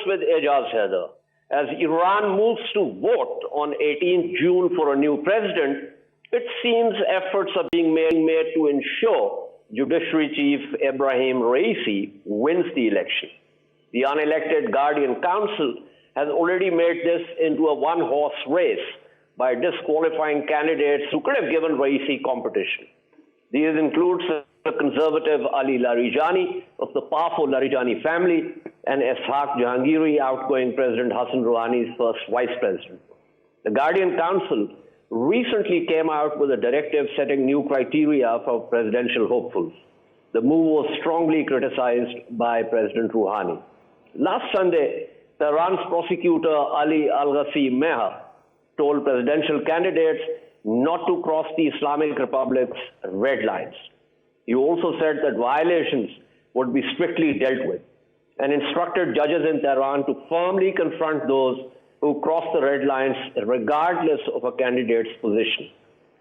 with Ejaz Haider. As Iran moves to vote on 18th June for a new president, it seems efforts are being made to ensure Judiciary Chief Ebrahim Raisi wins the election. The unelected Guardian Council has already made this into a one-horse race by disqualifying candidates who could have given Raisi competition. These include the conservative Ali Larijani of the powerful Larijani family and Ishaq Jahangiri, outgoing President Hassan Rouhani's first vice president. The Guardian Council recently came out with a directive setting new criteria for presidential hopefuls. The move was strongly criticized by President Rouhani. Last Sunday, Tehran's prosecutor Ali Al-Ghazi Meha told presidential candidates not to cross the Islamic Republic's red lines. He also said that violations would be strictly dealt with and instructed judges in Tehran to firmly confront those who cross the red lines regardless of a candidate's position.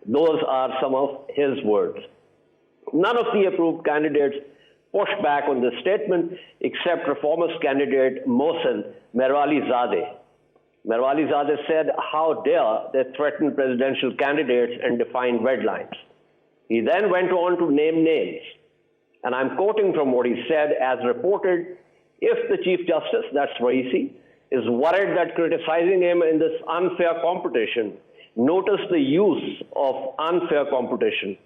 Those are some of his words. None of the approved candidates pushed back on this statement except reformist candidate Mohsen Merwalizadeh. Merwalizadeh said, "How dare they threaten presidential candidates and define red lines." He then went on to name names. And I'm quoting from what he said, as reported, if the Chief Justice, that's Raisi, is worried that criticizing him in this unfair competition, notice the use of unfair competition,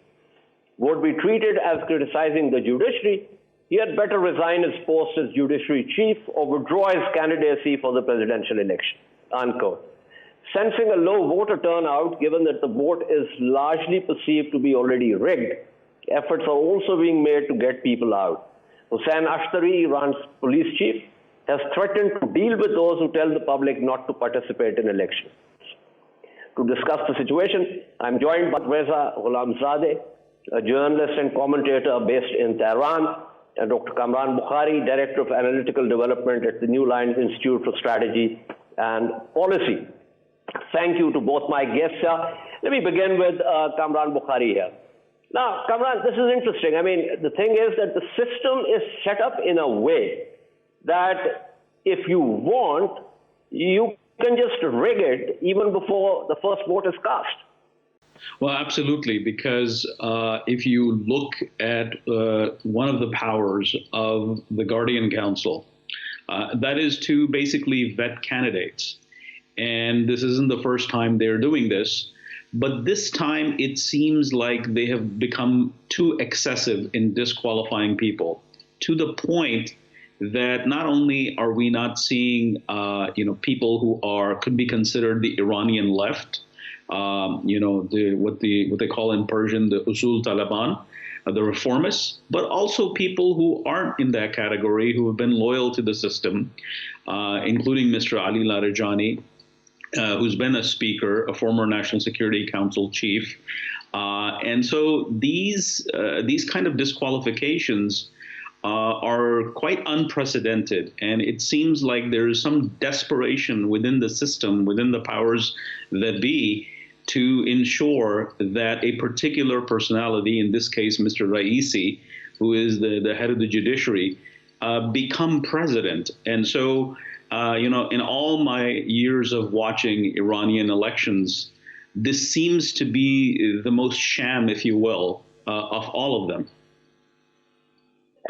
would be treated as criticizing the judiciary, he had better resign his post as judiciary chief or withdraw his candidacy for the presidential election, unquote. Sensing a low voter turnout, given that the vote is largely perceived to be already rigged, efforts are also being made to get people out. Hossein Ashtari, Iran's police chief, has threatened to deal with those who tell the public not to participate in elections. To discuss the situation, I'm joined by Gholamzadeh, a journalist and commentator based in Tehran, and Dr. Kamran Bokhari, Director of Analytical Development at the New Lines Institute for Strategy and Policy. Thank you to both my guests here. Let me begin with Kamran Bokhari here. Now, Kamran, this is interesting. I mean, the thing is that the system is set up in a way that if you want, you can just rig it even before the first vote is cast. Well, absolutely, because if you look at one of the powers of the Guardian Council, that is to basically vet candidates. And this isn't the first time they're doing this. But this time, it seems like they have become too excessive in disqualifying people, to the point that not only are we not seeing, people who could be considered the Iranian left, what they call in Persian the Usul Taliban, the reformists, but also people who aren't in that category, who have been loyal to the system, including Mr. Ali Larijani, who's been a speaker, a former National Security Council chief. And so these kind of disqualifications are quite unprecedented. And it seems like there is some desperation within the system, within the powers that be, to ensure that a particular personality, in this case, Mr. Raisi, who is the head of the judiciary, become president. And so, in all my years of watching Iranian elections, this seems to be the most sham, if you will, of all of them.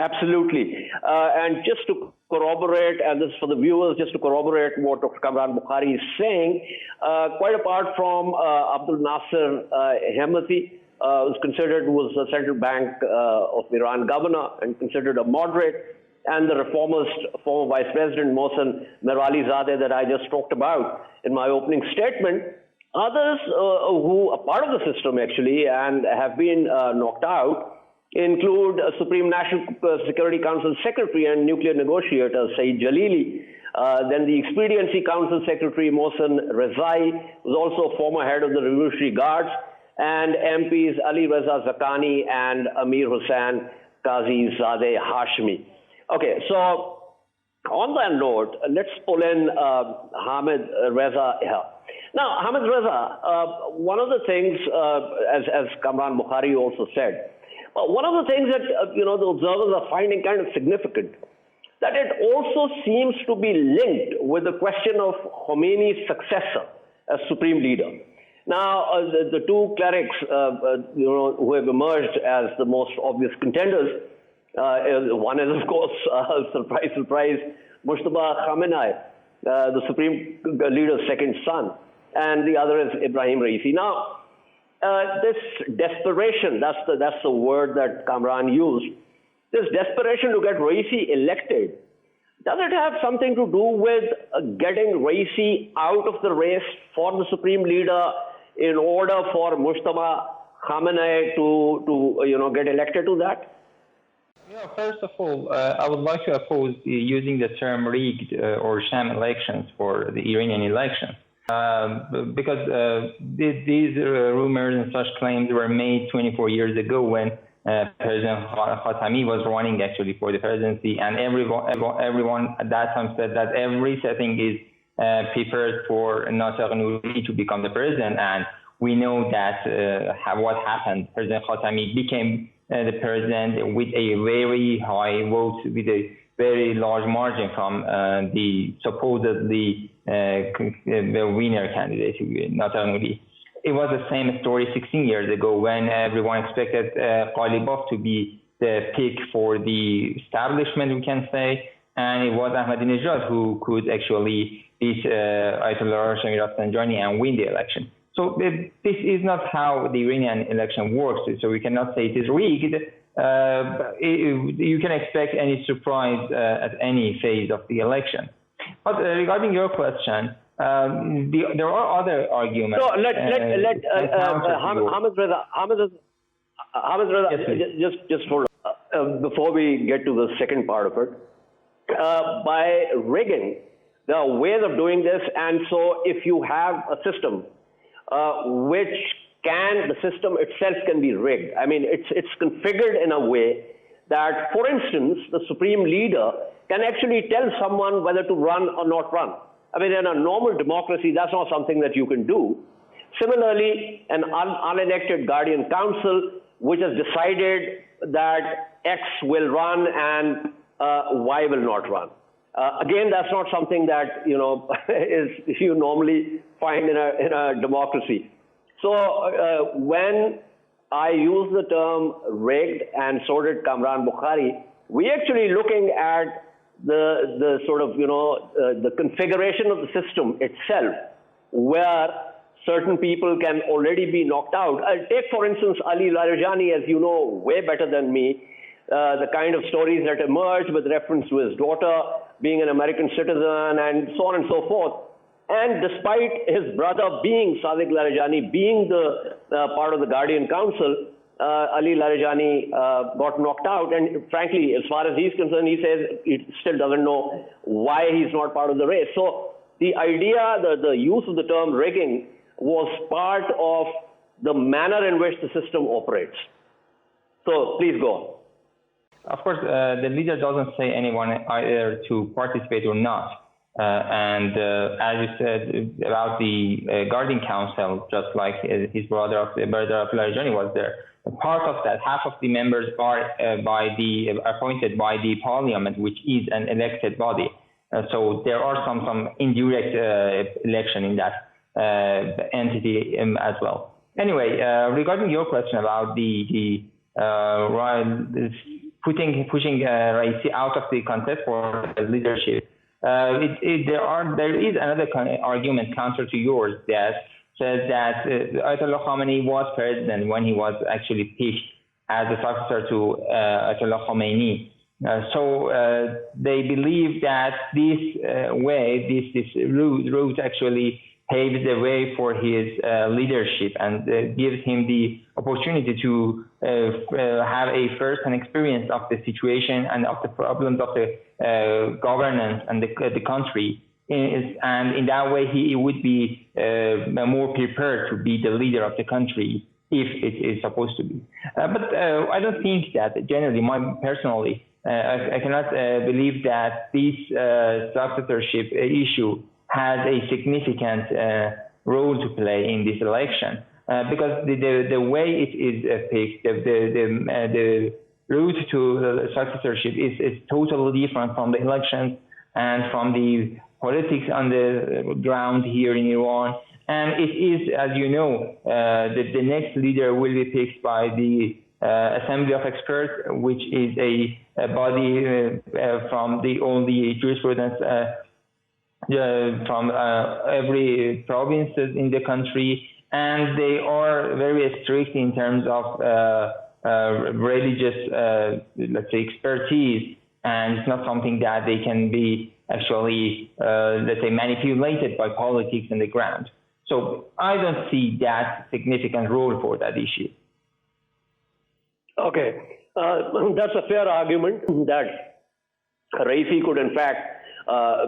Absolutely. And just to corroborate, and this is for the viewers, just to corroborate what Dr. Kamran Bokhari is saying, quite apart from Abdul Nasser Hemati, who was the central bank of Iran governor and considered a moderate, and the reformist former Vice President Mohsen Merwalizadeh that I just talked about in my opening statement, others who are part of the system actually and have been knocked out include Supreme National Security Council Secretary and nuclear negotiator Syed Jalili, then the Expediency Council Secretary Mohsen Rezai, who's also former head of the Revolutionary Guards, and MPs Ali Reza Zakani and Amir Hussain Qazizadeh Hashmi. Okay, so on that note, let's pull in Hamidreza here. Now, Hamidreza, one of the things, as Kamran Bokhari also said, one of the things that the observers are finding kind of significant, that it also seems to be linked with the question of Khomeini's successor as supreme leader. Now, the two clerics, who have emerged as the most obvious contenders, one is, of course, surprise, surprise, Mujtaba Khamenei, the supreme leader's second son, and the other is Ibrahim Raisi. Now, this desperation, that's the word that Kamran used, this desperation to get Raisi elected, does it have something to do with getting Raisi out of the race for the supreme leader in order for Mujtaba Khamenei to get elected to that? Yeah, first of all, I would like to oppose using the term rigged or sham elections for the Iranian elections. Because these rumors and such claims were made 24 years ago when President Khatami was running actually for the presidency, and everyone at that time said that every setting is prepared for Nouri to become the president, and we know that what happened. President Khatami became the president with a very high vote, with a very large margin from the supposedly the winner candidate, Nouri. It was the same story 16 years ago when everyone expected Ghalibaf to be the pick for the establishment, we can say, and it was Ahmadinejad who could actually beat Ayatollah Rafsanjani and win the election. So this is not how the Iranian election works. So we cannot say it is rigged. You can expect any surprise at any phase of the election. But regarding your question, there are other arguments. So let Hamidreza, just hold on. Before we get to the second part of it, by rigging, there are ways of doing this, and so if you have a system the system itself can be rigged. I mean, it's configured in a way that, for instance, the supreme leader can actually tell someone whether to run or not run. I mean, in a normal democracy, that's not something that you can do. Similarly, an unelected guardian council, which has decided that X will run and Y will not run. Again, that's not something that you normally find in a democracy. So when I use the term rigged, and so did Kamran Bokhari, we actually looking at the sort of the configuration of the system itself, where certain people can already be knocked out. Take for instance Ali Larijani, as you know way better than me, the kind of stories that emerged with reference to his daughter being an American citizen and so on and so forth. And despite his brother being Sadiq Larijani being the part of the Guardian Council, Ali Larijani got knocked out. And frankly, as far as he's concerned, he says he still doesn't know why he's not part of the race. So the idea, the use of the term rigging was part of the manner in which the system operates. So please go on. Of course, the leader doesn't say anyone either to participate or not. And as you said about the Guardian Council, just like his brother of Larijani was there, part of that, half of the members are appointed by the parliament, which is an elected body. So there are some indirect election in that entity as well. Anyway, regarding your question about pushing Raisi out of the contest for leadership, there is another argument counter to yours that says that Ayatollah Khamenei was president when he was actually picked as the successor to Ayatollah Khomeini. So they believe that this route actually paves the way for his leadership and gives him the opportunity to have a first-hand experience of the situation and of the problems of the governance and the country. And in that way, he would be more prepared to be the leader of the country if it is supposed to be. But I don't think that generally, personally, I cannot believe that this successorship issue has a significant role to play in this election, because the way it is picked, the route to the successorship is totally different from the elections and from the politics on the ground here in Iran. And it is, as you know, the next leader will be picked by the Assembly of Experts, which is a body from all the jurisprudence from every province in the country, and they are very strict in terms of religious, let's say, expertise, and it's not something that they can be actually, let's say, manipulated by politics on the ground. So I don't see that significant role for that issue. Okay, that's a fair argument that Raisi could in fact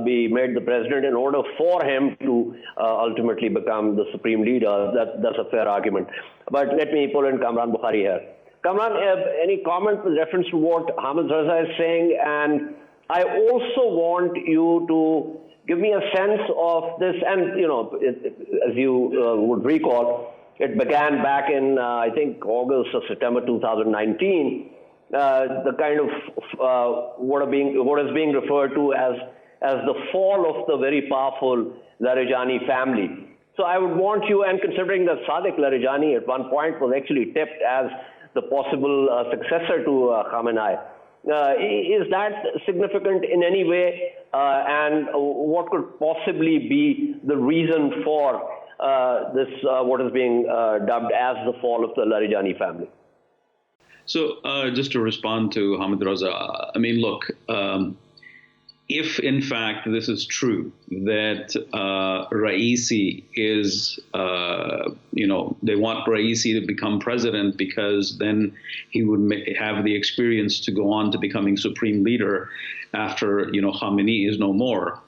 be made the president in order for him to ultimately become the supreme leader. That's a fair argument. But let me pull in Kamran Bokhari here. Kamran, any comment with reference to what Hamidreza is saying? And I also want you to give me a sense of this, and as you would recall, it began back in, I think, August or September 2019, the kind of what is being referred to as the fall of the very powerful Larijani family. So I would want you, and considering that Sadiq Larijani at one point was actually tipped as the possible successor to Khamenei, is that significant in any way? And what could possibly be the reason for this, what is being dubbed as the fall of the Larijani family? So just to respond to Hamidreza, I mean, look, if in fact this is true, that Raisi is, they want Raisi to become president because then he would have the experience to go on to becoming supreme leader after, Khamenei is no more,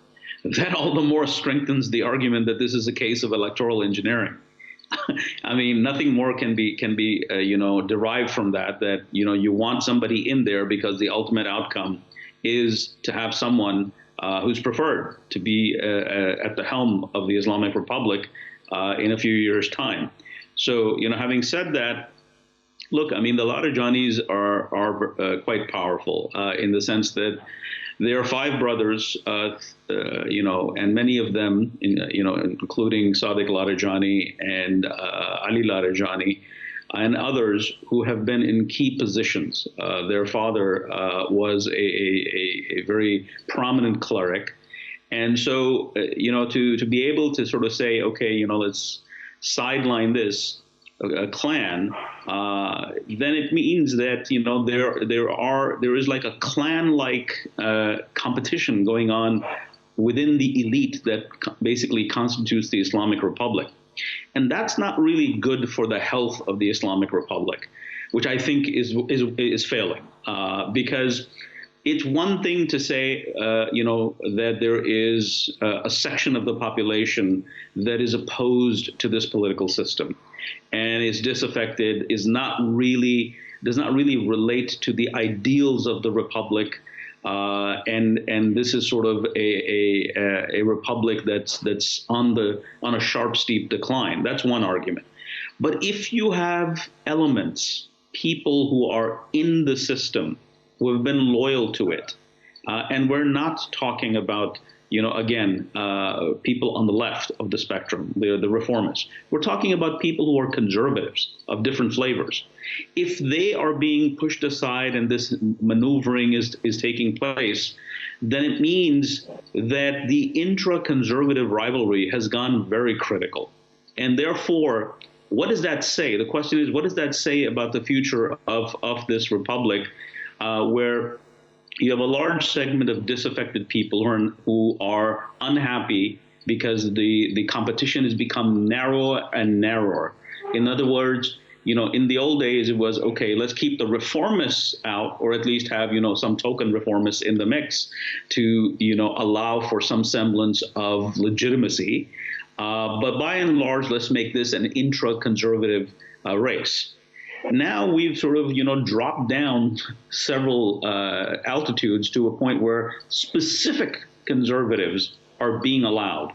that all the more strengthens the argument that this is a case of electoral engineering. I mean, nothing more can be derived from that you want somebody in there because the ultimate outcome is to have someone who's preferred to be at the helm of the Islamic Republic in a few years' time. So, having said that, look, I mean, the Larijanis are quite powerful in the sense that there are 5 brothers, and many of them, including Sadiq Larijani and Ali Larijani, and others who have been in key positions. Their father was a very prominent cleric. And so, to be able to sort of say, okay, let's sideline this clan, then it means that, there is like a clan-like competition going on within the elite that basically constitutes the Islamic Republic. And that's not really good for the health of the Islamic Republic, which I think is failing, because it's one thing to say, that there is a section of the population that is opposed to this political system and is disaffected, does not really relate to the ideals of the republic. And this is sort of a republic that's on a sharp, steep decline. That's one argument. But if you have elements, people who are in the system, who have been loyal to it, and we're not talking about, people on the left of the spectrum, the reformists. We're talking about people who are conservatives of different flavors. If they are being pushed aside and this maneuvering is taking place, then it means that the intra-conservative rivalry has gone very critical. And therefore, what does that say? The question is, what does that say about the future of this republic, where you have a large segment of disaffected people who are unhappy because the competition has become narrower and narrower. In other words, in the old days, it was, okay, let's keep the reformists out, or at least have, some token reformists in the mix to, allow for some semblance of legitimacy. But by and large, let's make this an intra-conservative race. Now we've sort of, dropped down several altitudes to a point where specific conservatives are being allowed.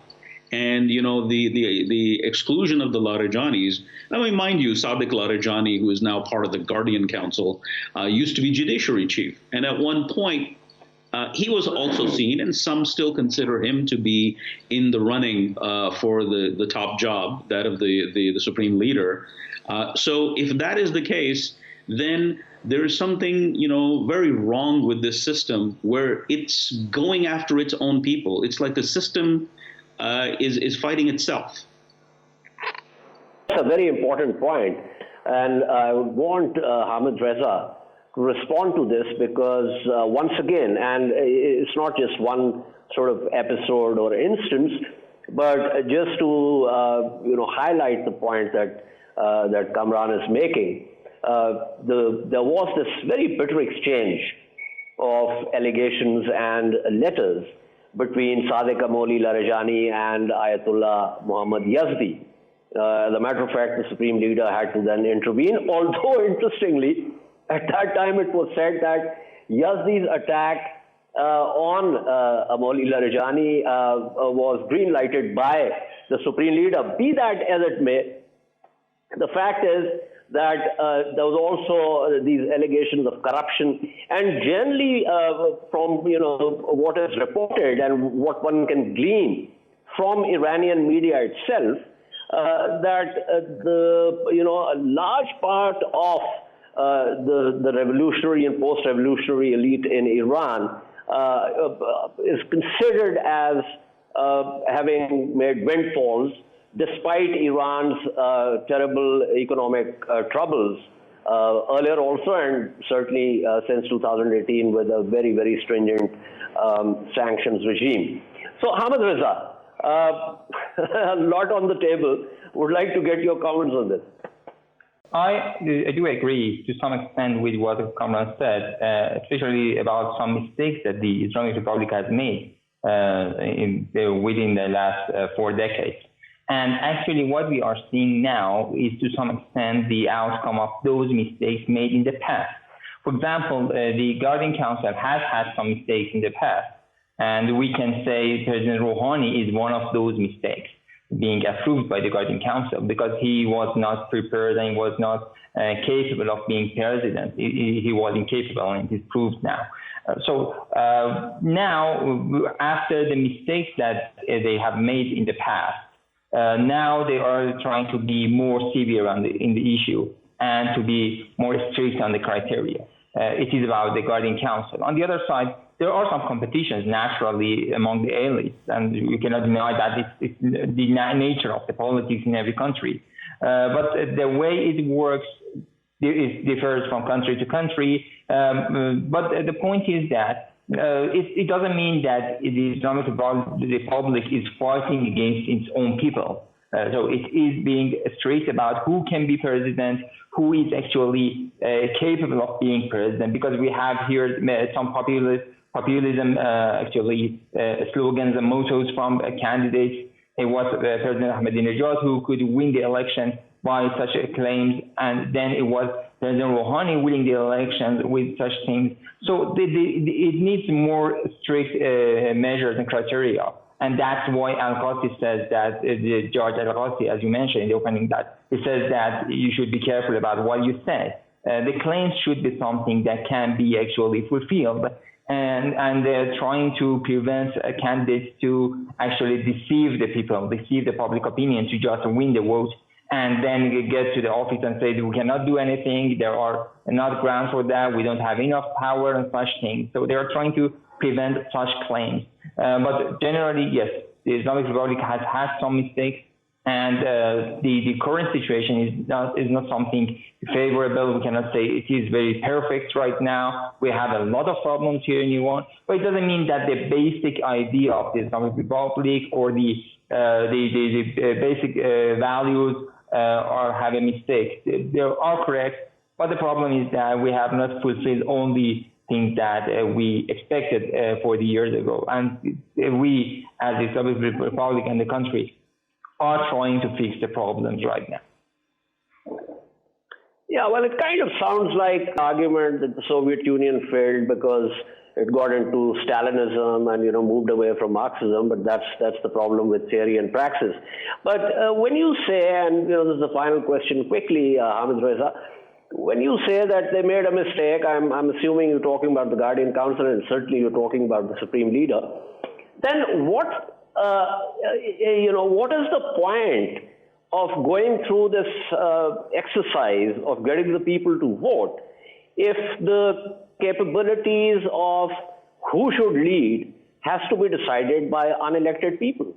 And, the exclusion of the Larajanis, I mean, mind you, Sadiq Larajani, who is now part of the Guardian Council, used to be judiciary chief. And at one point, he was also seen, and some still consider him to be in the running for the top job, that of the supreme leader. So if that is the case, then there is something, very wrong with this system where it's going after its own people. It's like the system is fighting itself. That's a very important point. And I would want Hamidreza to respond to this because once again, and it's not just one sort of episode or instance, but just to highlight the point that Kamran is making, there was this very bitter exchange of allegations and letters between Sadiq Amoli Larajani and Ayatollah Muhammad Yazdi. As a matter of fact, the Supreme Leader had to then intervene, although interestingly, at that time it was said that Yazdi's attack on Amoli Larajani was green-lighted by the Supreme Leader. Be that as it may, the fact is that there was also these allegations of corruption, and generally from what is reported and what one can glean from Iranian media itself, that a large part of the revolutionary and post-revolutionary elite in Iran is considered as having made windfalls despite Iran's terrible economic troubles earlier also, and certainly since 2018 with a very, very stringent sanctions regime. So Hamidreza, a lot on the table. Would like to get your comments on this. I do agree to some extent with what Kamran said, especially about some mistakes that the Islamic Republic has made within the last 4 decades. And actually what we are seeing now is to some extent the outcome of those mistakes made in the past. For example, the Guardian Council has had some mistakes in the past, and we can say President Rouhani is one of those mistakes being approved by the Guardian Council because he was not prepared and was not capable of being president. He was incapable, and it is proved now. So now, after the mistakes that they have made in the past, now they are trying to be more severe in the issue and to be more strict on the criteria. It is about the Guardian Council. On the other side, there are some competitions naturally among the elites, and you cannot deny that it's the nature of the politics in every country. But the way it works differs from country to country. But the point is that it doesn't mean that the Islamic Republic is fighting against its own people. So it is being strict about who can be president, who is actually capable of being president, because we have here some populism, slogans and mottos from candidates. It was President Ahmadinejad who could win the election by such claims, and then it was President Rouhani winning the elections with such things. So it needs more strict measures and criteria. And that's why Al-Qasi says that, the Judge Al-Qasi, as you mentioned in the opening, that he says that you should be careful about what you say. The claims should be something that can be actually fulfilled. And they're trying to prevent candidates to actually deceive the people, deceive the public opinion to just win the vote, and then get to the office and say we cannot do anything, there are not grounds for that, we don't have enough power and such things. So they are trying to prevent such claims. But generally, yes, the Islamic Republic has had some mistakes, and the current situation is not something favorable. We cannot say it is very perfect right now. We have a lot of problems here in Iran, but it doesn't mean that the basic idea of the Islamic Republic or the basic values have a mistake. They are correct, but the problem is that we have not fulfilled only things that we expected 40 years ago. And we, as the Islamic Republic and the country, are trying to fix the problems right now. Yeah, well, it kind of sounds like an argument that the Soviet Union failed because it got into Stalinism and, moved away from Marxism, but that's the problem with theory and praxis. But when you say, and, this is the final question quickly, Hamidreza, when you say that they made a mistake, I'm assuming you're talking about the Guardian Council, and certainly you're talking about the Supreme Leader. Then what is the point of going through this exercise of getting the people to vote if the capabilities of who should lead has to be decided by unelected people?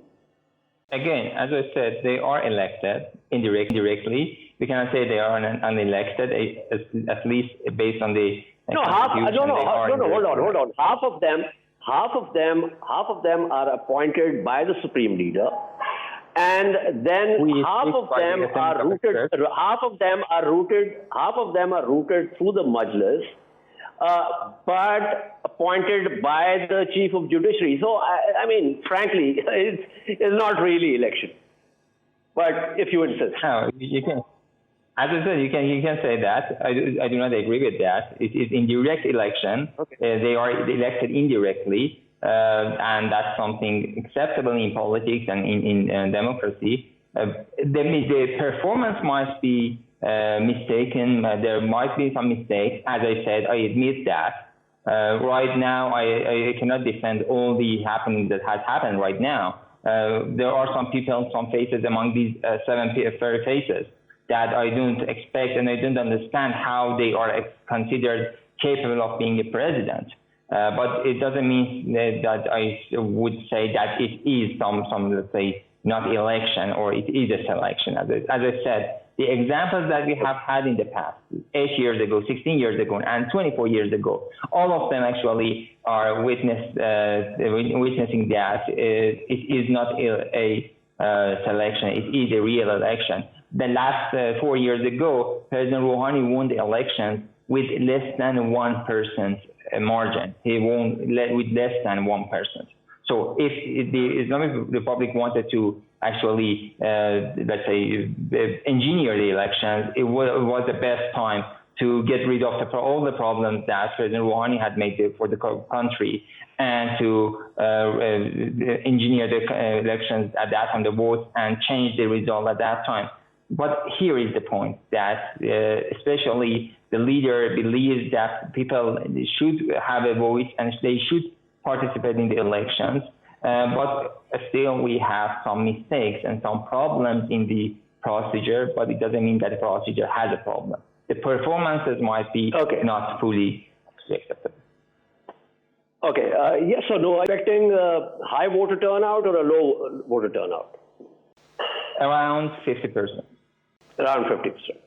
Again, as I said, they are elected indirectly. We cannot say they are unelected, at least based on the hold on. Half of them are appointed by the Supreme Leader, and then half of them are rooted through the Majlis, but appointed by the Chief of Judiciary. So, I mean, frankly, it's not really election. But if you insist. No, you can. As I said, you can say that. I do not agree with that. It is indirect election. Okay. They are elected indirectly, and that's something acceptable in politics and in democracy. The performance might be mistaken. There might be some mistakes. As I said, I admit that. Right now, I cannot defend all the happenings that has happened right now. There are some people, some faces among these 7 faces that I don't expect, and I don't understand how they are considered capable of being a president. But it doesn't mean that I would say that it is some let's say, not election, or it is a selection. As I said, the examples that we have had in the past, 8 years ago, 16 years ago, and 24 years ago, all of them actually are witnessing that it is not a selection, it is a real election. The last 4 years ago, President Rouhani won the elections with less than 1% margin. He won with less than 1%. So if the Islamic Republic wanted to actually, let's say, engineer the elections, it was the best time to get rid of all the problems that President Rouhani had made for the country, and to engineer the elections at that time, the votes, and change the result at that time. But here is the point, that especially the leader believes that people should have a voice and they should participate in the elections. But still we have some mistakes and some problems in the procedure, but it doesn't mean that the procedure has a problem. The performances might be not fully acceptable. Okay, yes or no, expecting a high voter turnout or a low voter turnout? Around 50%. Around 50%.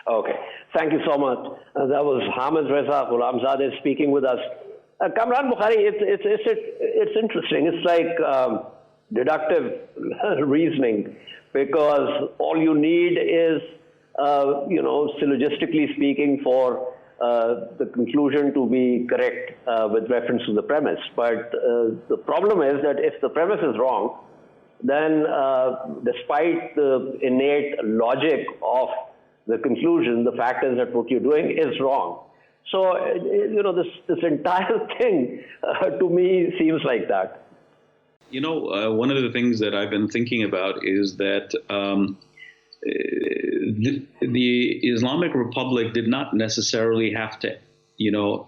Okay, thank you so much. That was Hamidreza Gholamzadeh speaking with us. Kamran, Bokhari, it's interesting. It's like deductive reasoning, because all you need is, syllogistically speaking, for the conclusion to be correct with reference to the premise. But the problem is that if the premise is wrong, then despite the innate logic of the conclusion, the fact is that what you're doing is wrong. So, this entire thing to me seems like that. One of the things that I've been thinking about is that the Islamic Republic did not necessarily have to,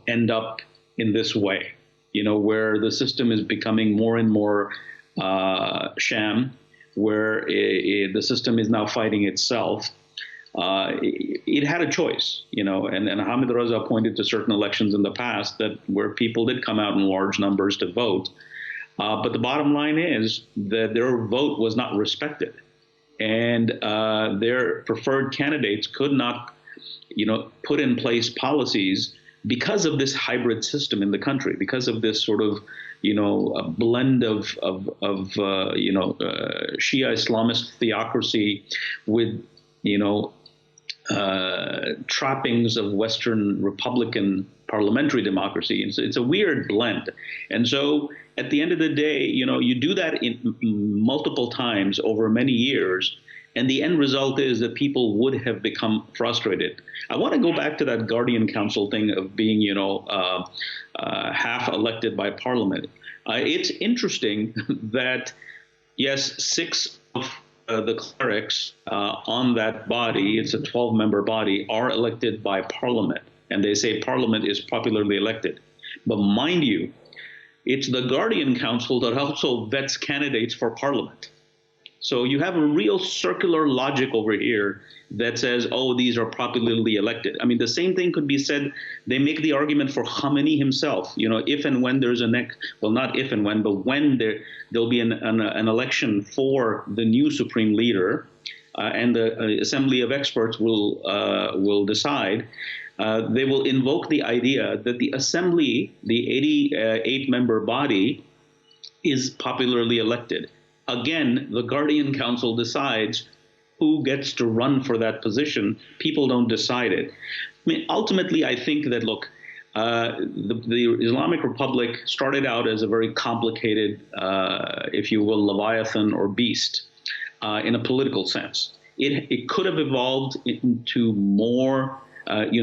end up in this way, where the system is becoming more and more sham, where the system is now fighting itself. It had a choice, and Hamidreza pointed to certain elections in the past where people did come out in large numbers to vote. But the bottom line is that their vote was not respected, and their preferred candidates could not, put in place policies because of this hybrid system in the country, because of this sort of, a blend of Shia Islamist theocracy with, trappings of Western Republican parliamentary democracy. It's a weird blend. And so at the end of the day, you do that in multiple times over many years, And the end result is that people would have become frustrated. I want to go back to that Guardian Council thing of being, half elected by parliament. It's interesting that, yes, 6 of the clerics on that body, it's a 12-member body, are elected by parliament. And they say parliament is popularly elected. But mind you, it's the Guardian Council that also vets candidates for parliament. So you have a real circular logic over here that says, oh, these are popularly elected. I mean, the same thing could be said. They make the argument for Khamenei himself. If and when there's not if and when, but when there'll be an election for the new supreme leader, and the Assembly of Experts will decide. They will invoke the idea that the assembly, the 88-member body, is popularly elected. Again, the Guardian Council decides who gets to run for that position. People don't decide it. I mean, ultimately, I think that, look, the Islamic Republic started out as a very complicated, if you will, leviathan or beast in a political sense. It could have evolved into more of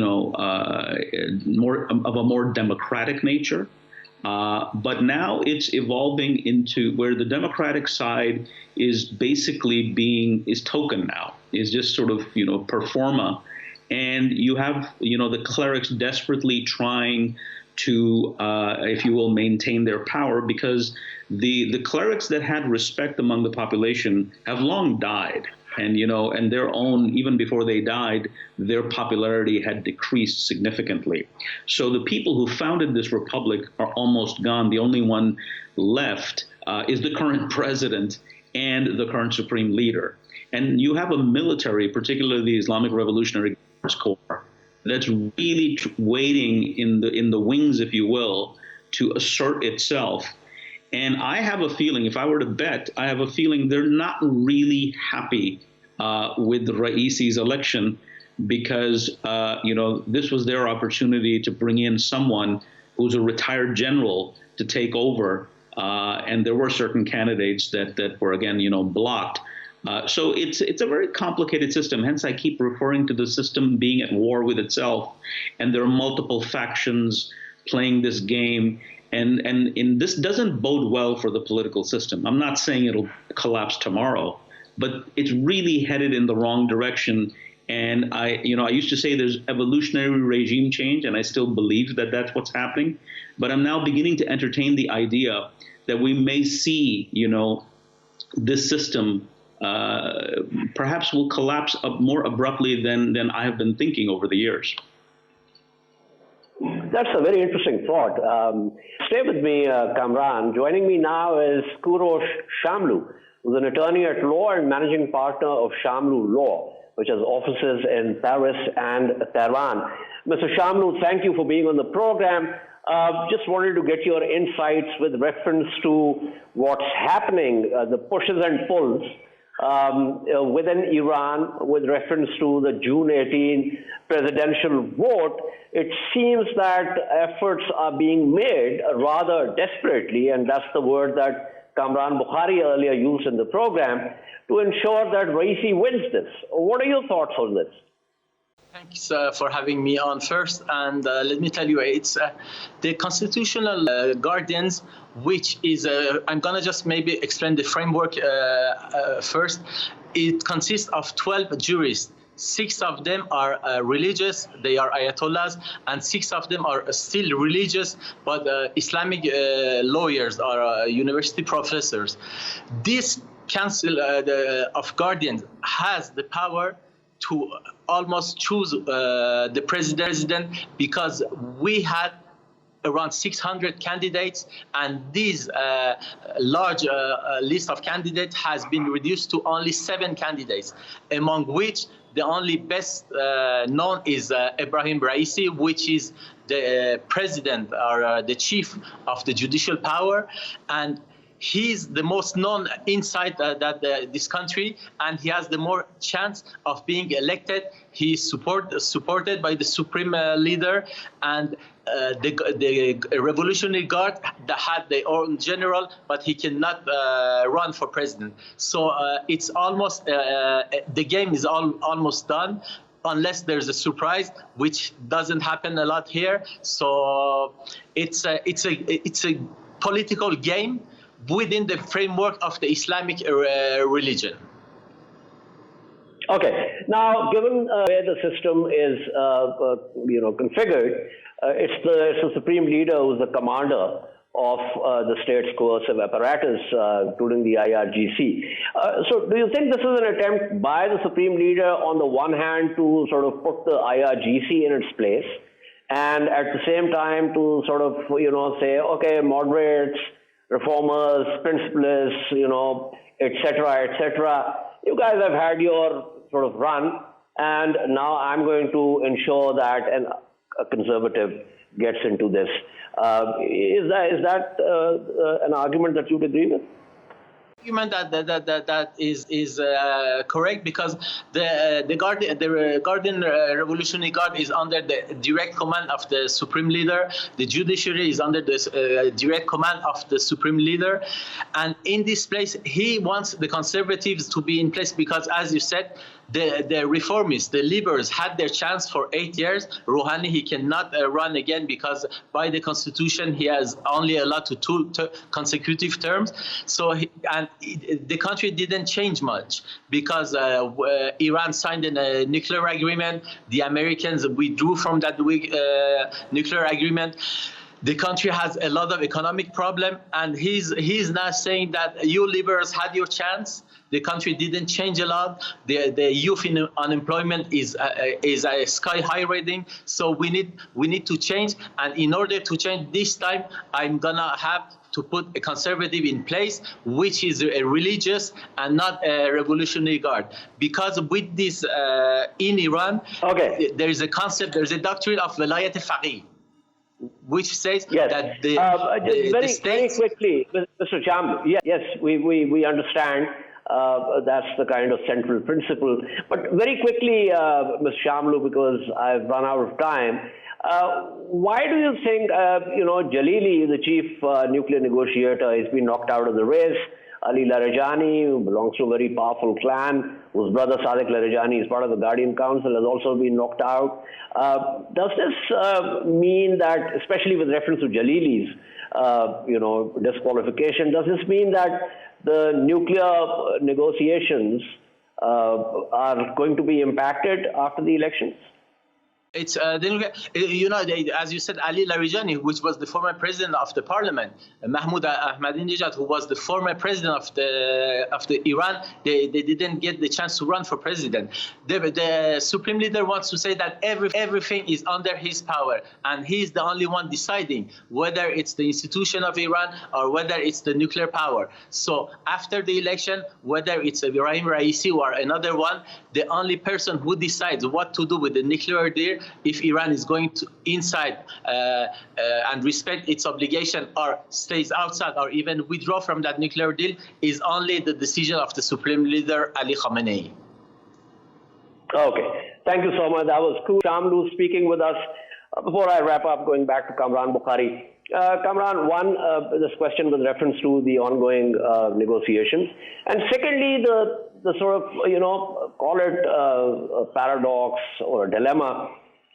a more democratic nature. But now it's evolving into where the democratic side is basically is token now, is just sort of, per forma. And you have, the clerics desperately trying to, if you will, maintain their power, because the clerics that had respect among the population have long died. And, and their own, even before they died, their popularity had decreased significantly. So the people who founded this republic are almost gone. The only one left is the current president and the current supreme leader. And you have a military, particularly the Islamic Revolutionary Guards Corps, that's really waiting in the wings, if you will, to assert itself. And I have a feeling, if I were to bet, I have a feeling they're not really happy with the Raisi's election, because, this was their opportunity to bring in someone who's a retired general to take over. And there were certain candidates that were, again, blocked. So it's a very complicated system. Hence, I keep referring to the system being at war with itself. And there are multiple factions playing this game. And this doesn't bode well for the political system. I'm not saying it'll collapse tomorrow, but it's really headed in the wrong direction. And I used to say there's evolutionary regime change, and I still believe that that's what's happening. But I'm now beginning to entertain the idea that we may see, this system perhaps will collapse more abruptly than I have been thinking over the years. That's a very interesting thought. Stay with me, Kamran. Joining me now is Kourosh Shamlou, who's an attorney at law and managing partner of Shamlou Law, which has offices in Paris and Tehran. Mr. Shamlou, thank you for being on the program. Just wanted to get your insights with reference to what's happening, the pushes and pulls within Iran with reference to the June 18 presidential vote. It seems that efforts are being made rather desperately, and that's the word that Kamran Bokhari earlier used in the program, to ensure that Raisi wins this. What are your thoughts on this? Thanks for having me on first. And let me tell you, it's the constitutional guardians, which is, I'm going to just maybe explain the framework first. It consists of 12 jurists. 6 of them are religious, they are ayatollahs, and 6 of them are still religious, but Islamic lawyers or university professors. This Council of Guardians has the power to almost choose the president, because we had around 600 candidates, and this large list of candidates has been reduced to only 7 candidates, among which the only best known is Ebrahim Raisi, which is the president or the chief of the judicial power. And he's the most known inside this country, and he has the more chance of being elected. He's supported by the supreme leader, and the Revolutionary Guard that had their own general, but he cannot run for president. So it's almost the game is almost done, unless there's a surprise, which doesn't happen a lot here. So it's a political game within the framework of the Islamic religion. Okay. Now, given where the system is, configured, it's the supreme leader who's the commander of the state's coercive apparatus, including the IRGC. So do you think this is an attempt by the supreme leader, on the one hand, to sort of put the IRGC in its place, and at the same time to sort of, say, okay, moderates, reformers, principalists, et cetera, you guys have had your sort of run, and now I'm going to ensure that a conservative gets into this. Is that an argument that you'd agree with? Argument that is correct, because the Guardian Revolutionary Guard is under the direct command of the supreme leader. The judiciary is under the direct command of the supreme leader, and in this place he wants the conservatives to be in place, because, as you said, the reformists, the liberals, had their chance for 8 years. Rouhani, he cannot run again, because by the constitution he has only allowed to two consecutive terms. So the country didn't change much, because Iran signed a nuclear agreement. The Americans withdrew from that nuclear agreement. The country has a lot of economic problem, and he's now saying that you liberals had your chance. The country didn't change a lot. The youth in unemployment is a sky high rating. So we need to change. And in order to change this time, I'm gonna have to put a conservative in place, which is a religious and not a revolutionary guard. Because with this in Iran, there is a concept, there is a doctrine of Velayat Faqih, which says that the states... Very quickly, Mr. Shamlou, yes, we understand. That's the kind of central principle. But very quickly, Ms. Shamlou, because I've run out of time, why do you think, Jalili, the chief nuclear negotiator, has been knocked out of the race? Ali Larijani, who belongs to a very powerful clan, whose brother Sadiq Larijani is part of the Guardian Council, has also been knocked out. Does this mean that, especially with reference to Jalili's, disqualification, does this mean that the nuclear negotiations are going to be impacted after the elections? It's as you said, Ali Larijani, which was the former president of the parliament, Mahmoud Ahmadinejad, who was the former president of the Iran, they didn't get the chance to run for president. The supreme leader wants to say that everything is under his power, and he's the only one deciding whether it's the institution of Iran or whether it's the nuclear power. So after the election, whether it's Ibrahim Raisi or another one, the only person who decides what to do with the nuclear deal, if Iran is going to inside and respect its obligation, or stays outside, or even withdraw from that nuclear deal, is only the decision of the supreme leader, Ali Khamenei. Okay. Thank you so much. That was Kourosh Shamlou speaking with us. Before I wrap up, going back to Kamran Bokhari. Kamran, one, this question with reference to the ongoing negotiations. And secondly, the sort of, call it a paradox or a dilemma,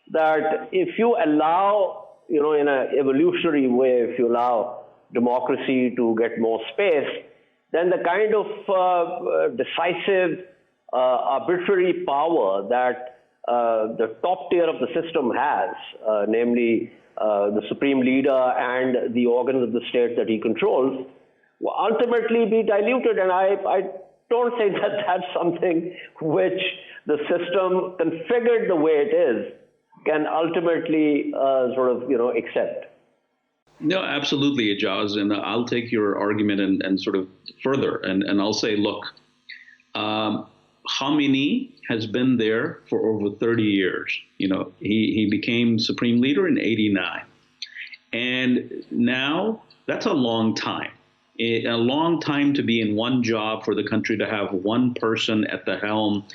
that if you allow, in an evolutionary way, if you allow democracy to get more space, then the kind of decisive, arbitrary power that the top tier of the system has, namely the supreme leader and the organs of the state that he controls, will ultimately be diluted. And I don't think that that's something which the system configured the way it is can ultimately accept. No, absolutely, Ejaz, and I'll take your argument and sort of further, and I'll say, look, Khamenei has been there for over 30 years. He became supreme leader in '89, and now that's a long time. a long time to be in one job, for the country to have one person at the helm.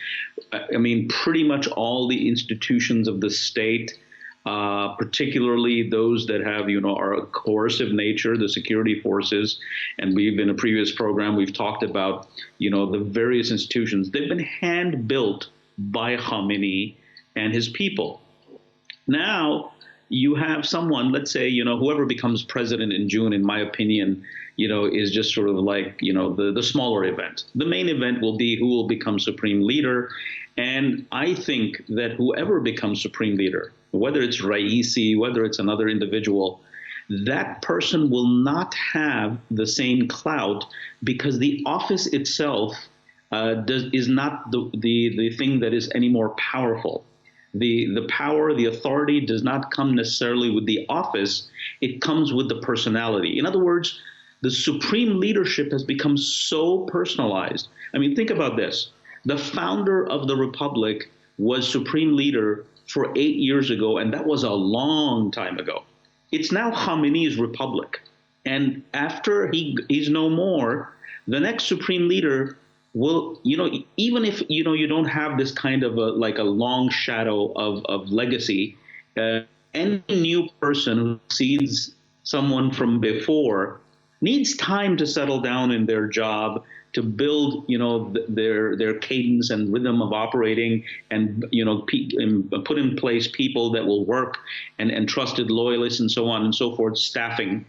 I mean, pretty much all the institutions of the state, particularly those that have, are a coercive nature, the security forces. And we've, in a previous program, we've talked about, the various institutions. They've been hand-built by Khamenei and his people. Now, you have someone, let's say, whoever becomes president in June, in my opinion, is just sort of like, the smaller event. The main event will be who will become supreme leader. And I think that whoever becomes supreme leader, whether it's Raisi, whether it's another individual, that person will not have the same clout, because the office itself is not the thing that is any more powerful. The power, the authority does not come necessarily with the office. It comes with the personality. In other words, the supreme leadership has become so personalized. I mean, think about this. The founder of the republic was supreme leader for 8 years ago, and that was a long time ago. It's now Khamenei's republic. And after he's no more, the next supreme leader will, even if, you don't have this kind of a long shadow of legacy, any new person who sees someone from before needs time to settle down in their job, to build, their cadence and rhythm of operating, and, put in place people that will work, and trusted loyalists and so on and so forth, staffing.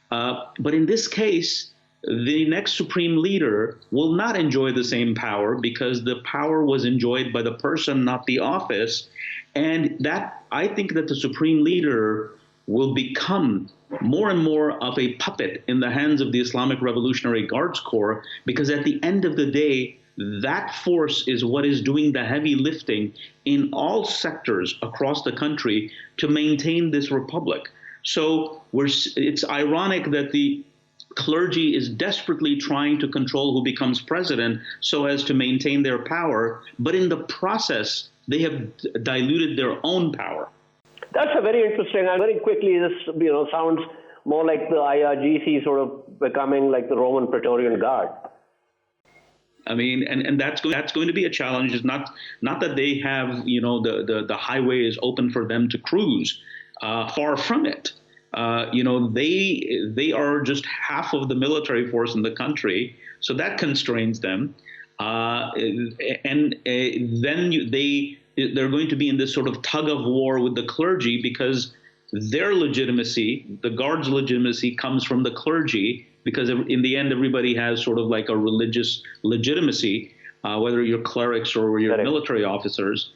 But in this case, the next supreme leader will not enjoy the same power, because the power was enjoyed by the person, not the office. And that, I think that the supreme leader will become more and more of a puppet in the hands of the Islamic Revolutionary Guards Corps, because at the end of the day, that force is what is doing the heavy lifting in all sectors across the country to maintain this republic. So it's ironic that the clergy is desperately trying to control who becomes president so as to maintain their power, but in the process, they have diluted their own power. That's a very interesting, and very quickly this, sounds more like the IRGC sort of becoming like the Roman Praetorian Guard. I mean, and that's going to be a challenge. It's not that they have, the highway is open for them to cruise. Far from it. They are just half of the military force in the country, so that constrains them. They're going to be in this sort of tug of war with the clergy, because their legitimacy, the guards' legitimacy, comes from the clergy, because in the end, everybody has sort of like a religious legitimacy, whether you're clerics or you're military officers.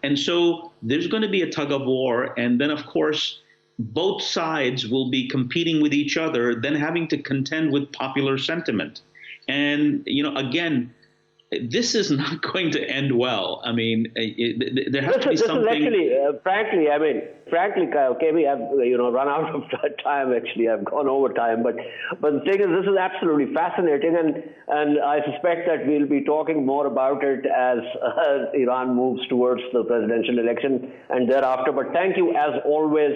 And so there's going to be a tug of war. And then, of course, both sides will be competing with each other, then having to contend with popular sentiment. And, again, this is not going to end well. I mean, there has to be something. This is actually, frankly, KB, I've run out of time. Actually, I've gone over time. But the thing is, this is absolutely fascinating, and I suspect that we'll be talking more about it as Iran moves towards the presidential election and thereafter. But thank you, as always,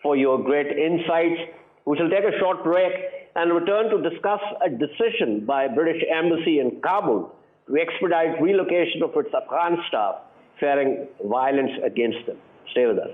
for your great insights. We shall take a short break and return to discuss a decision by British Embassy in Kabul to expedite relocation of its Afghan staff fearing violence against them. Stay with us.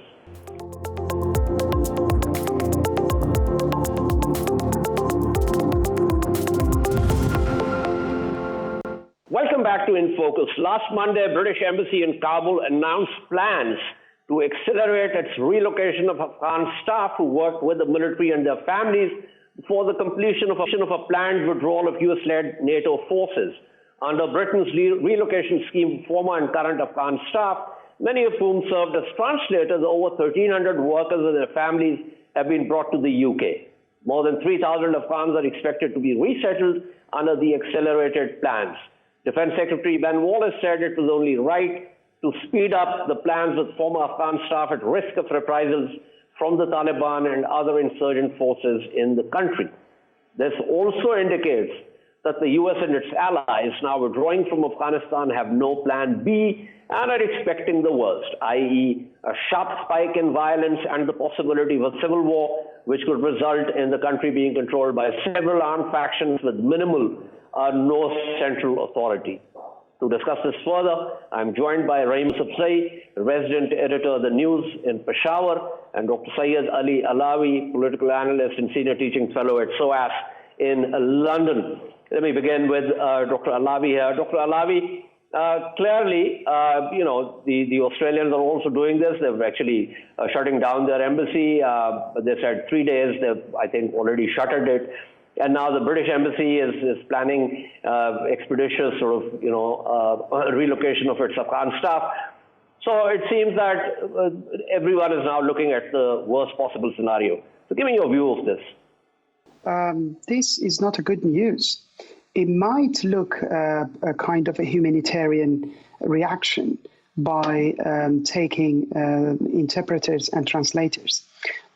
Welcome back to In Focus. Last Monday, British Embassy in Kabul announced plans to accelerate its relocation of Afghan staff who worked with the military and their families before the completion of a planned withdrawal of US-led NATO forces. Under Britain's relocation scheme, former and current Afghan staff, many of whom served as translators, over 1,300 workers and their families have been brought to the UK. More than 3,000 Afghans are expected to be resettled under the accelerated plans. Defense Secretary Ben Wallace said it was only right to speed up the plans with former Afghan staff at risk of reprisals from the Taliban and other insurgent forces in the country. This also indicates that the US and its allies now withdrawing from Afghanistan have no plan B and are expecting the worst, i.e. a sharp spike in violence and the possibility of a civil war which could result in the country being controlled by several armed factions with minimal or no central authority. To discuss this further, I'm joined by Yusafzai, resident editor of the News in Peshawar, and Dr. Syed Ali Alvi, political analyst and senior teaching fellow at SOAS in London. Let me begin with Dr. Alvi here. Dr. Alvi, clearly, the Australians are also doing this. They're actually shutting down their embassy. They said 3 days. They've, I think, already shuttered it. And now the British embassy is planning expeditious sort of, relocation of its Afghan staff. So it seems that everyone is now looking at the worst possible scenario. So give me your view of this. This is not a good news. It might look a kind of a humanitarian reaction by taking interpreters and translators.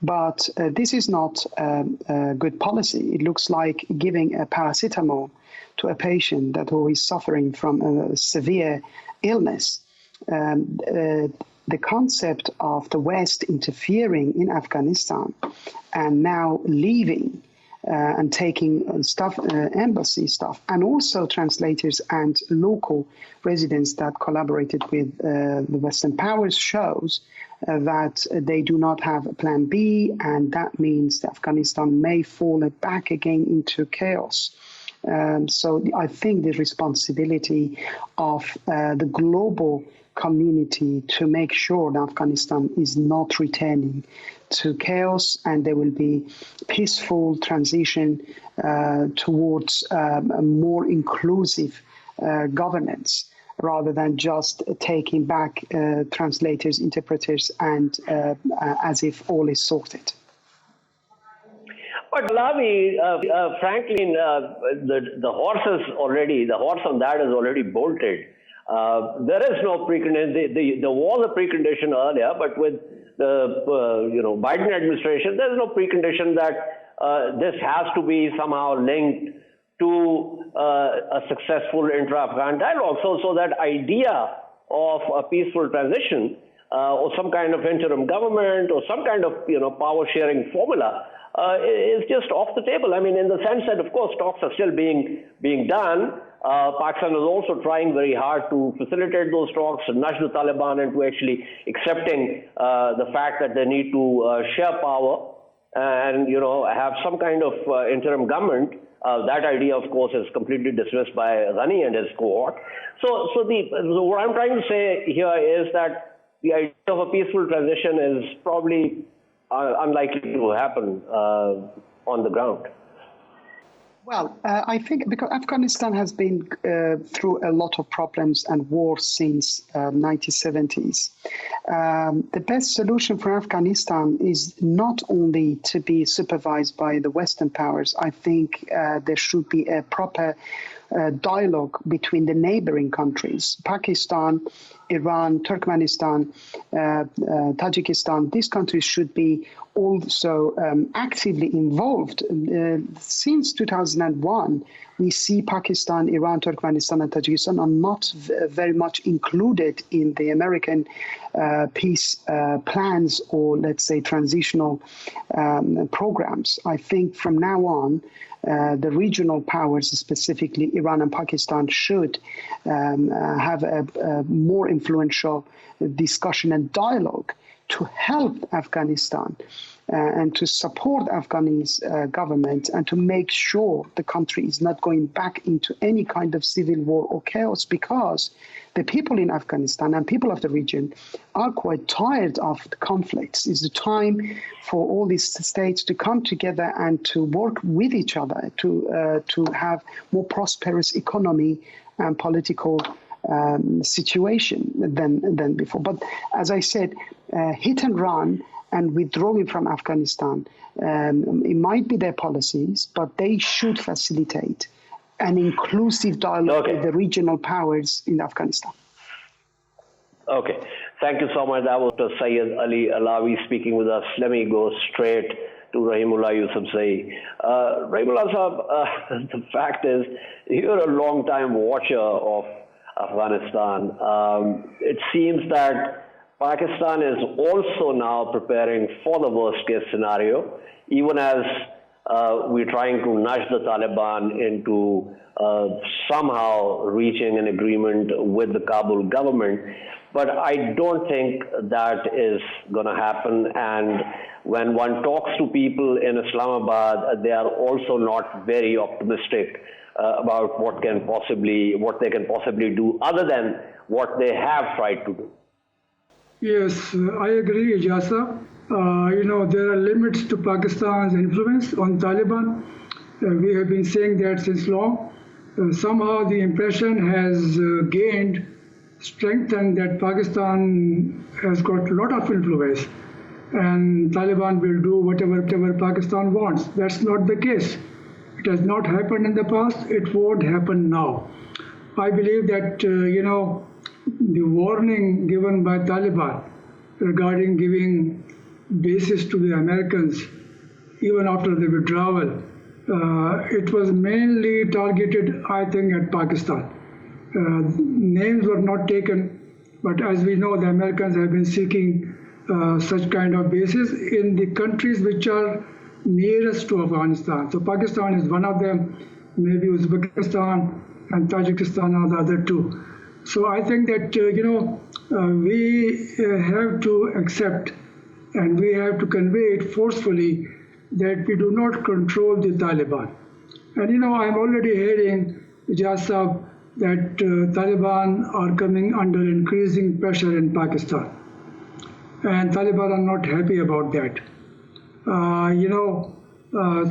But this is not a good policy. It looks like giving a paracetamol to a patient who is suffering from a severe illness. The concept of the West interfering in Afghanistan and now leaving and taking embassy staff, and also translators and local residents that collaborated with the Western powers shows that they do not have a plan B, and that means that Afghanistan may fall back again into chaos. So I think the responsibility of the global community to make sure that Afghanistan is not returning to chaos and there will be peaceful transition towards a more inclusive governance, rather than just taking back translators, interpreters, and as if all is sorted. But Alvi, frankly, the horse on that is already bolted. There is no precondition. There was a precondition earlier, but with the Biden administration, there is no precondition that this has to be somehow linked to a successful intra-Afghan dialogue. So that idea of a peaceful transition or some kind of interim government or some kind of power-sharing formula is just off the table. I mean, in the sense that, of course, talks are still being done. Pakistan is also trying very hard to facilitate those talks, to nudge the Taliban into actually accepting the fact that they need to share power and have some kind of interim government. That idea, of course, is completely dismissed by Ghani and his cohort. So what I'm trying to say here is that the idea of a peaceful transition is probably unlikely to happen on the ground. Well, I think because Afghanistan has been through a lot of problems and wars since 1970s. The best solution for Afghanistan is not only to be supervised by the Western powers. I think there should be a proper dialogue between the neighboring countries, Pakistan, Iran, Turkmenistan, Tajikistan. These countries should be also actively involved. Since 2001, we see Pakistan, Iran, Turkmenistan, and Tajikistan are not very much included in the American peace plans or, let's say, transitional programs. I think from now on, the regional powers, specifically Iran and Pakistan, should have a more influential discussion and dialogue to help Afghanistan and to support Afghanis government and to make sure the country is not going back into any kind of civil war or chaos, because the people in Afghanistan and people of the region are quite tired of the conflicts. It's the time for all these states to come together and to work with each other to have more prosperous economy and political situation than before. But as I said, hit and run and withdrawing from Afghanistan, it might be their policies, but they should facilitate an inclusive dialogue with the regional powers in Afghanistan. Okay. Thank you so much. That was Syed Ali Alvi speaking with us. Let me go straight to Rahimullah Yusafzai. Rahimullah Sahab, the fact is, you're a long-time watcher of Afghanistan. It seems that Pakistan is also now preparing for the worst case scenario, even as we're trying to nudge the Taliban into somehow reaching an agreement with the Kabul government. But I don't think that is going to happen. And when one talks to people in Islamabad, they are also not very optimistic about what they can possibly do other than what they have tried to do. Yes, I agree, Ejaz. There are limits to Pakistan's influence on Taliban. We have been saying that since long. Somehow the impression has gained strength and that Pakistan has got a lot of influence and Taliban will do whatever Pakistan wants. That's not the case. It has not happened in the past. It won't happen now. I believe that, the warning given by Taliban regarding giving bases to the Americans, even after the withdrawal, it was mainly targeted, I think, at Pakistan. Names were not taken, but as we know, the Americans have been seeking such kind of bases in the countries which are nearest to Afghanistan. So Pakistan is one of them, maybe Uzbekistan and Tajikistan are the other two. So I think that, we have to accept and we have to convey it forcefully that we do not control the Taliban. And I'm already hearing, Ejaz Sahab, that Taliban are coming under increasing pressure in Pakistan. And Taliban are not happy about that.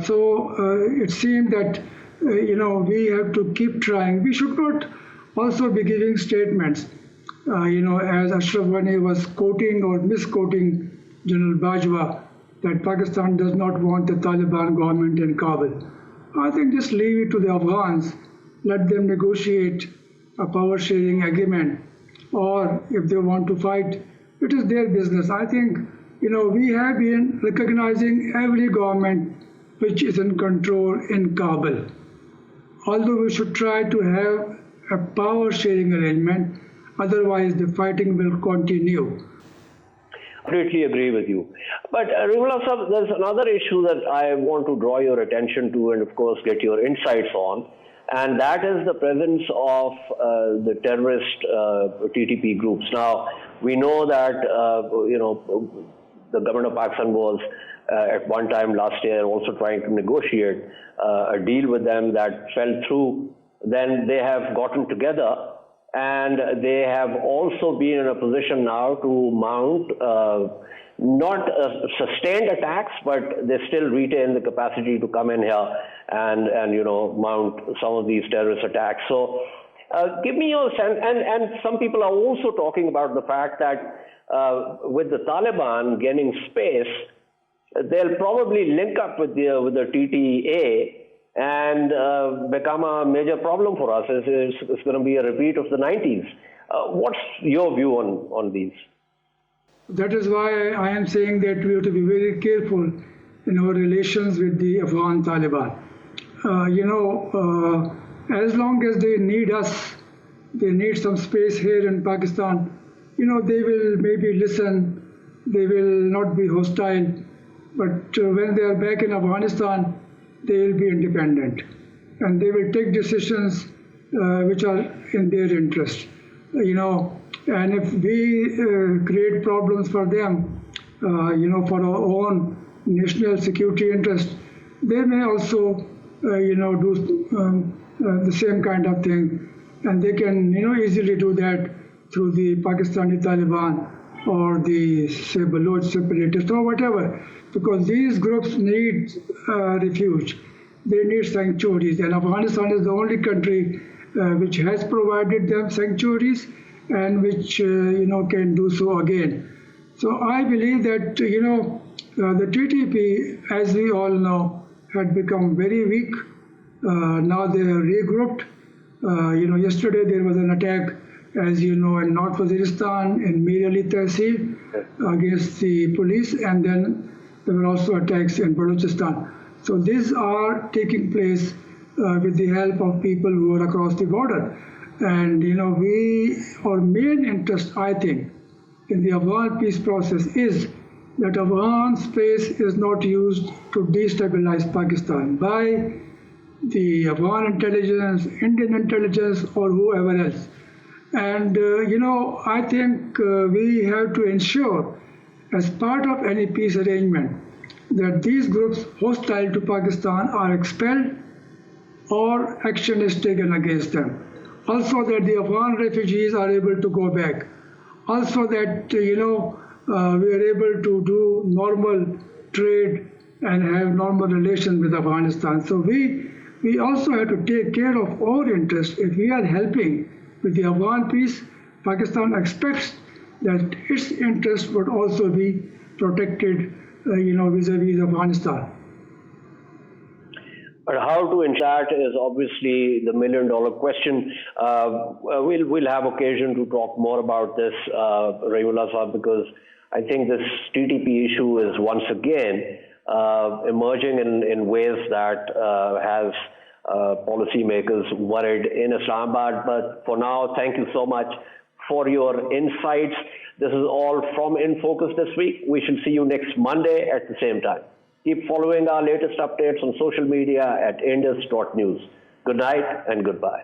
So it seems that, we have to keep trying. We should not also be giving statements, as Ashraf Ghani was quoting or misquoting General Bajwa, that Pakistan does not want the Taliban government in Kabul. I think just leave it to the Afghans, let them negotiate a power sharing agreement, or if they want to fight, it is their business. I think, we have been recognizing every government which is in control in Kabul. Although we should try to have a power sharing arrangement, otherwise the fighting will continue. Completely agree with you. But Rahimullah Sahab, there's another issue that I want to draw your attention to and of course get your insights on, and that is the presence of the terrorist TTP groups. Now, we know that, the government of Pakistan was at one time last year also trying to negotiate a deal with them that fell through. Then they have gotten together and they have also been in a position now to mount not sustained attacks, but they still retain the capacity to come in here and mount some of these terrorist attacks. So give me your sense, and some people are also talking about the fact that with the Taliban gaining space, they'll probably link up with the TTA and become a major problem for us. It's going to be a repeat of the 90s. What's your view on these? That is why I am saying that we have to be very careful in our relations with the Afghan Taliban. As long as they need us, they need some space here in Pakistan, they will maybe listen, they will not be hostile, but when they are back in Afghanistan, they will be independent and they will take decisions which are in their interest. And if we create problems for them, for our own national security interest, they may also, do the same kind of thing. And they can, easily do that through the Pakistani Taliban or the, say, Baloch separatists or whatever, because these groups need refuge. They need sanctuaries. And Afghanistan is the only country which has provided them sanctuaries and which, can do so again. So I believe that, the TTP, as we all know, had become very weak. Now they are regrouped. Yesterday there was an attack, as you know, in North Waziristan, in Mir Ali Tehsil, against the police, and then there were also attacks in Balochistan. So these are taking place with the help of people who are across the border. And, our main interest, I think, in the Afghan peace process is that Afghan space is not used to destabilize Pakistan by the Afghan intelligence, Indian intelligence, or whoever else. And, I think we have to ensure, as part of any peace arrangement, that these groups hostile to Pakistan are expelled or action is taken against them. Also that the Afghan refugees are able to go back. Also that, we are able to do normal trade and have normal relations with Afghanistan. So we also have to take care of our interests. If we are helping with the Afghan peace, Pakistan expects that its interests would also be protected, vis-a-vis Afghanistan. But how to ensure that is obviously the million-dollar question. We'll have occasion to talk more about this, Rahimullah Sahab, because I think this TTP issue is once again emerging in ways that has policymakers worried in Islamabad. But for now, thank you so much for your insights. This is all from In Focus this week. We shall see you next Monday at the same time. Keep following our latest updates on social media at indus.news. Good night and goodbye.